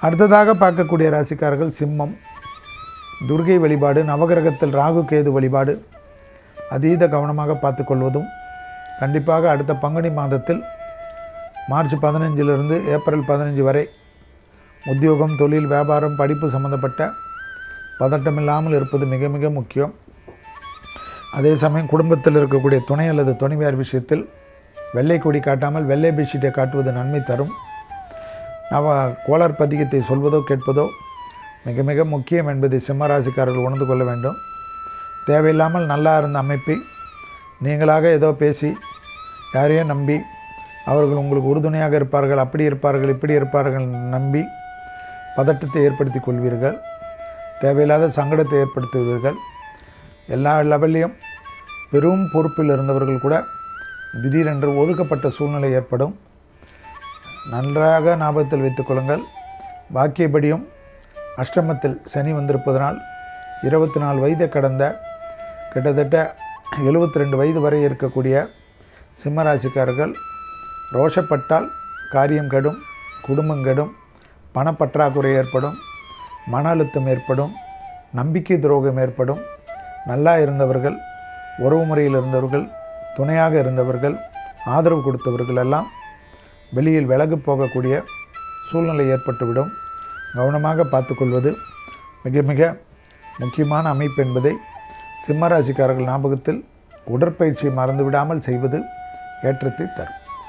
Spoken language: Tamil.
அடுத்ததாக பார்க்கக்கூடிய ராசிக்காரர்கள் சிம்மம். துர்கை வழிபாடு, நவகிரகத்தில் ராகு கேது வழிபாடு அதீத கவனமாக பார்த்துக்கொள்வதும், கண்டிப்பாக அடுத்த பங்குனி மாதத்தில் மார்ச் 15 ஏப்ரல் 15 வரை உத்தியோகம், தொழில், வியாபாரம், படிப்பு சம்பந்தப்பட்ட பதட்டமில்லாமல் இருப்பது மிக மிக முக்கியம். அதே சமயம் குடும்பத்தில் இருக்கக்கூடிய துணை அல்லது துணைவியார் விஷயத்தில் வெள்ளை கொடி காட்டாமல் வெள்ளை பெட்ஷீட்டை காட்டுவது நன்மை தரும். கோளார் பதிகத்தை சொல்வதோ கேட்பதோ மிக மிக முக்கியம் என்பதை சிம்மராசிக்காரர்கள் உணர்ந்து கொள்ள வேண்டும். தேவையில்லாமல் நல்லா இருந்த அமைப்பை நீங்களாக ஏதோ பேசி யாரையும் நம்பி அவர்கள் உங்களுக்கு உறுதுணையாக இருப்பார்கள், அப்படி இருப்பார்கள், இப்படி இருப்பார்கள் நம்பி பதட்டத்தை ஏற்படுத்தி கொள்வீர்கள். தேவையில்லாத சங்கடத்தை ஏற்படுத்துவீர்கள். எல்லா லெவல்லையும் பெரும் பொறுப்பில் இருந்தவர்கள் கூட திடீரென்று ஒதுக்கப்பட்ட சூழ்நிலை ஏற்படும். நன்றாக ஞாபகத்தில் வைத்துக்கொள்ளுங்கள். பாக்கியபடியும் அஷ்டமத்தில் சனி வந்திருப்பதனால் 24 வயதை கடந்த கிட்டத்தட்ட 72 வயது வரை இருக்கக்கூடிய சிம்மராசிக்காரர்கள் ரோஷப்பட்டால் காரியம் கெடும், குடும்பம் கெடும், பணப்பற்றாக்குறை ஏற்படும், மன அழுத்தம் ஏற்படும், நம்பிக்கை துரோகம் ஏற்படும். நல்லா இருந்தவர்கள், உறவு முறையில் இருந்தவர்கள், துணையாக இருந்தவர்கள், ஆதரவு கொடுத்தவர்கள் எல்லாம் வெளியில் விலகு போகக்கூடிய சூழ்நிலை ஏற்பட்டுவிடும். கவனமாக பார்த்துக்கொள்வது மிக மிக முக்கியமான அமைப்பு என்பதை சிம்மராசிக்காரர்கள் ஞாபகத்தில் உடற்பயிற்சியை மறந்துவிடாமல் செய்வது ஏற்றத்தை தரும்.